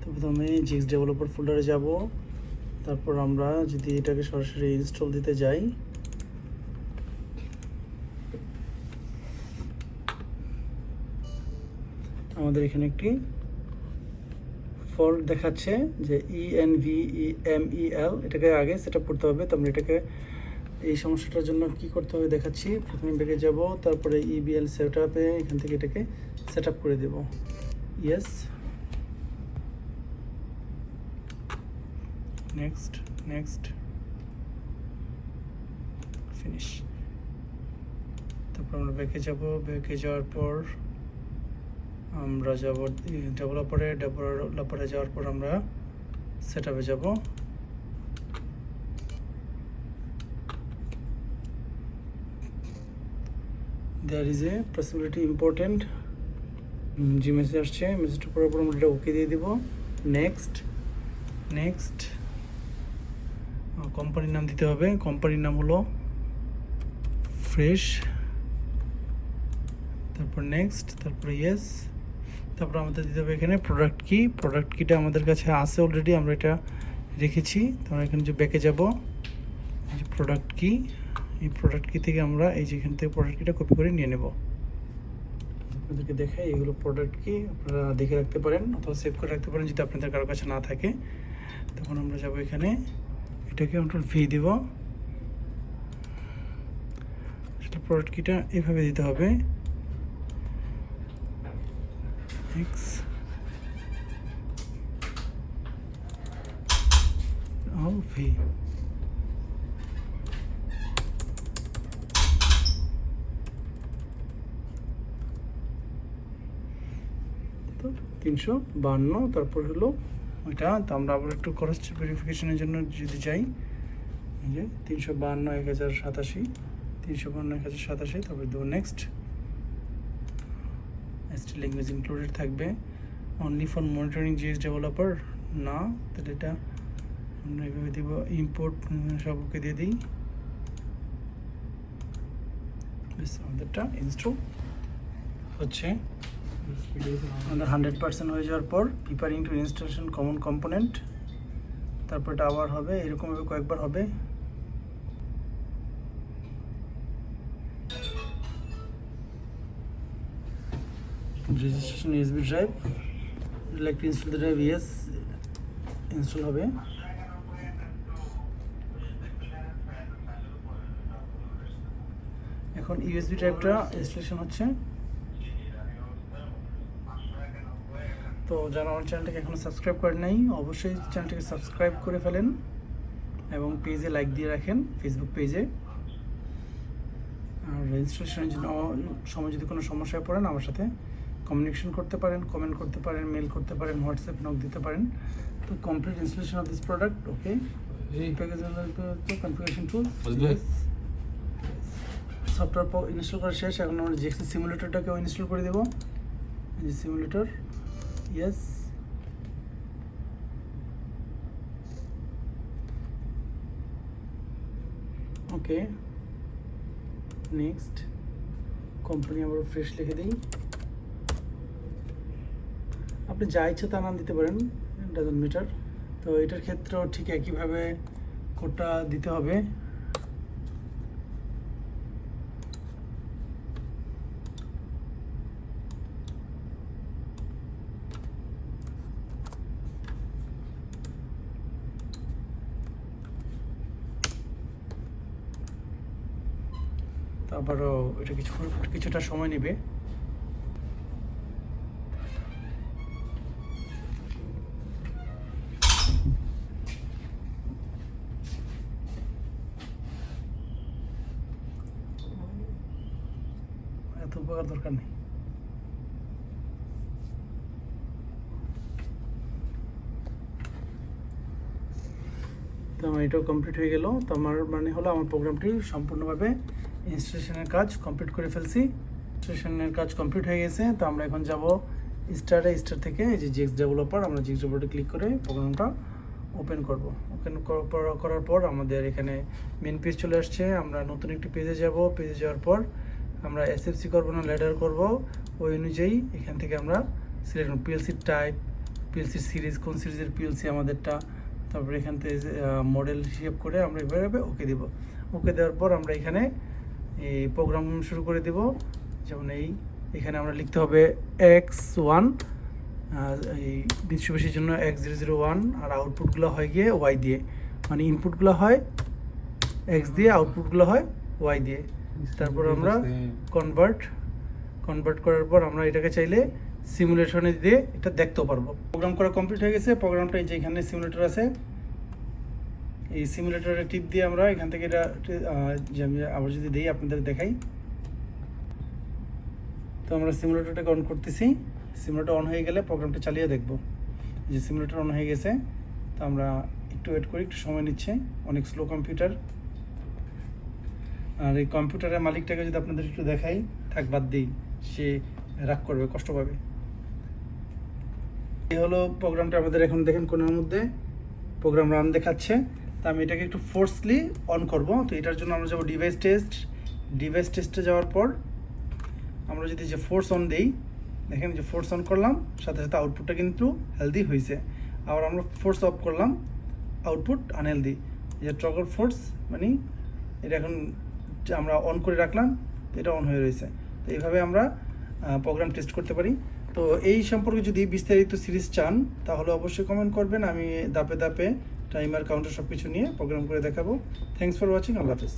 তো প্রথমে jigs developer ফোল্ডারে যাব, তারপর আমরা যদি এটাকে সরাসরি ইনস্টল দিতে যাই, আমাদের এখানে একটি ফল্ট দেখাচ্ছে যে ENVEMEL, এটাকে আগে সেট আপ করতে হবে। তো আমরা এটাকে এই সমস্যাটার জন্য কি করতে হবে দেখাচ্ছি। প্রথমে ব্যাকে যাব, তারপরে EBL সেট আপে এখান থেকে এটাকে সেট আপ করে দেব। Yes, next next, finish. তারপর আমরা ব্যাকে যাব, ব্যাকে যাওয়ার পর আমরা যাব ডেভেলপারে যাওয়ার পর আমরা সেট আপে যাব। There is a possibility important, যে মেসেজ আসছে, মেসেজটা পড়ার পর আমরা এটা ওকে দিয়ে দিব। নেক্সট নেক্সট, কোম্পানির নাম দিতে হবে, কোম্পানির নাম হলো ফ্রেশ, তারপর নেক্সট, তারপর ইয়েস। তারপর আমাদের দিতে হবে এখানে প্রোডাক্ট কি, প্রোডাক্ট কিটা আমাদের কাছে আছে অলরেডি, আমরা এটা রেখেছি। তো আমরা এখানে যে ব্যাকে যাব, এই যে প্রোডাক্ট কি, এই প্রোডাক্ট কি থেকে আমরা এই যে এখান থেকে প্রোডাক্ট কিটা কপি করে নিয়ে নেব। আপনাদেরকে দেখাই, এগুলো প্রোডাক্ট কি, আপনারা দেখে রাখতে পারেন অথবা সেভ করে রাখতে পারেন যদি আপনাদের কারো কাছে না থাকে। তখন আমরা যাব এখানে, এটাকে কন্ট্রোল ভি দিব, সেটা প্রোডাক্ট কিটা এভাবে দিতে হবে, X all V। তো 352, তারপর হলো ওইটা। তো আমরা আবার একটু ক্রস ভেরিফিকেশনের জন্য যদি যাই, এই যে 352 1087, 352 1087, তারপর দেবো নেক্সট। ST ল্যাঙ্গুয়েজ ইনক্লুডেড থাকবে, only for monitoring GS developer না, তাহলে এটা আমরা এভাবে দিব, ইম্পোর্ট সবকে দিয়ে দিই। বেশ, আমাদেরটা ইনস্টল হচ্ছে। আমাদের 100% হয়ে যাওয়ার পর preparing to installation common component, তারপর এটা আবার হবে, এরকমভাবে কয়েকবার হবে। Registration USB drive, like to install the drive, yes, install হবে। এখন USB ড্রাইভটা ইনস্টলেশন হচ্ছে। তো যারা আমার চ্যানেলটাকে এখনো সাবস্ক্রাইব করেন নাই, অবশ্যই চ্যানেলটাকে সাবস্ক্রাইব করে ফেলেন এবং পেজে লাইক দিয়ে রাখেন, ফেসবুক পেজে। আর ইনস্টলেশনের জন্য সময় যদি কোনো সমস্যায় পড়েন আমার সাথে কমিউনিকেশন করতে পারেন, কমেন্ট করতে পারেন, মেল করতে পারেন, হোয়াটসঅ্যাপ নক দিতে পারেন। তো complete installation of this product, okay. Package configuration tool, software install করা শেষ। এখন আমরা জিএক্সি সিমুলেটরটাকেও ইনস্টল করে দেবো, এই যে সিমুলেটর, ইয়েস। ওকে, নেক্সট। কোম্পানি আবার ফ্রেশ লিখে দিই, আপনি যা ইচ্ছা তা নাম দিতে পারেন, ডাজন্ট ম্যাটার। তো এটার ক্ষেত্রেও ঠিক একইভাবে কোডটা দিতে হবে। তারপরও এটা কিছুটা সময় নেবে। এত উপকার দরকার নেই। তো আমার এটাও কমপ্লিট হয়ে গেল। তো আমার মানে হলো আমার প্রোগ্রামটি সম্পূর্ণভাবে ইনস্টলেশনের কাজ কমপ্লিট করে ফেলছি। ইনস্টলেশনের কাজ কমপ্লিট হয়ে গেছে। তো আমরা এখন যাব স্টার থেকে এই যে জিএক্স ডেভেলপার, আমরা জিএক্স ডেভেলপারে ক্লিক করে প্রোগ্রামটা ওপেন করব। ওপেন করার পর আমাদের এখানে মেন পেজ চলে আসছে। আমরা নতুন একটি পেজে যাব। পেজে যাওয়ার পর আমরা এসএফসি করব না ল্যাডার করব, ওই অনুযায়ী এখান থেকে আমরা সিলেক্ট করব পিএলসি টাইপ, পিএলসি সিরিজ, কোন সিরিজের পিএলসি আমাদেরটা, তারপরে এখান থেকে মডেল হিসেব করে আমরা এভাবে ওকে দেব। ওকে দেওয়ার পর আমরা এখানে এই প্রোগ্রাম শুরু করে দেব। যেমন এখানে আমরা লিখতে হবে x1, এই বিশ্ববাসীর জন্য x001, আর আউটপুটগুলো হয় গিয়ে y দিয়ে, মানে ইনপুটগুলো হয় x দিয়ে, আউটপুটগুলো হয় y দিয়ে। তারপর আমরা কনভার্ট করার পর আমরা এটাকে চাইলে সিমুলেশনে দিয়ে এটা দেখতেও পারবো। প্রোগ্রাম করা কমপ্লিট হয়ে গেছে। প্রোগ্রামটা এই যে এখানে সিমুলেটর আছে, এই সিমুলেটরে টিপ দিয়ে আমরা এখান থেকে এটা যে আমি আবার যদি দিই আপনাদের দেখাই, তো আমরা সিমুলেটরটাকে অন করতেছি। সিমুলেটর অন হয়ে গেলে প্রোগ্রামটা চালিয়ে দেখব। যে সিমুলেটর অন হয়ে গেছে, তো আমরা একটু ওয়েট করি, একটু সময় নিচ্ছে, অনেক স্লো কম্পিউটার। আর এই কম্পিউটারের মালিকটাকে যদি আপনাদের একটু দেখাই, থাক বাদ দিই, সে রাগ করবে, কষ্ট পাবে। এই হলো প্রোগ্রামটা আমাদের। এখন দেখেন কোণের মধ্যে প্রোগ্রাম রান দেখাচ্ছে। তা আমি এটাকে একটু ফোর্সলি অন করব। তো এটার জন্য আমরা যাব ডিভাইস টেস্টে যাওয়ার পর আমরা যদি যে ফোর্স অন দিই, দেখেন যে ফোর্স অন করলাম, সাথে সাথে আউটপুটটা কিন্তু হেলদি হয়েছে। আবার আমরা ফোর্স অফ করলাম, আউটপুট আনহেলদি। যে টগল ফোর্স মানে এটা এখন আমরা অন করে রাখলাম, এটা অন হয়ে রয়েছে। তো এইভাবে আমরা প্রোগ্রাম টেস্ট করতে পারি। তো এই সম্পর্কে যদি বিস্তারিত সিরিজ চান তাহলে অবশ্যই কমেন্ট করবেন। আমি ধাপে ধাপে টাইমার, কাউন্টার সব কিছু নিয়ে প্রোগ্রাম করে দেখাবো। Thanks for watching. আল্লাহ হাফেজ।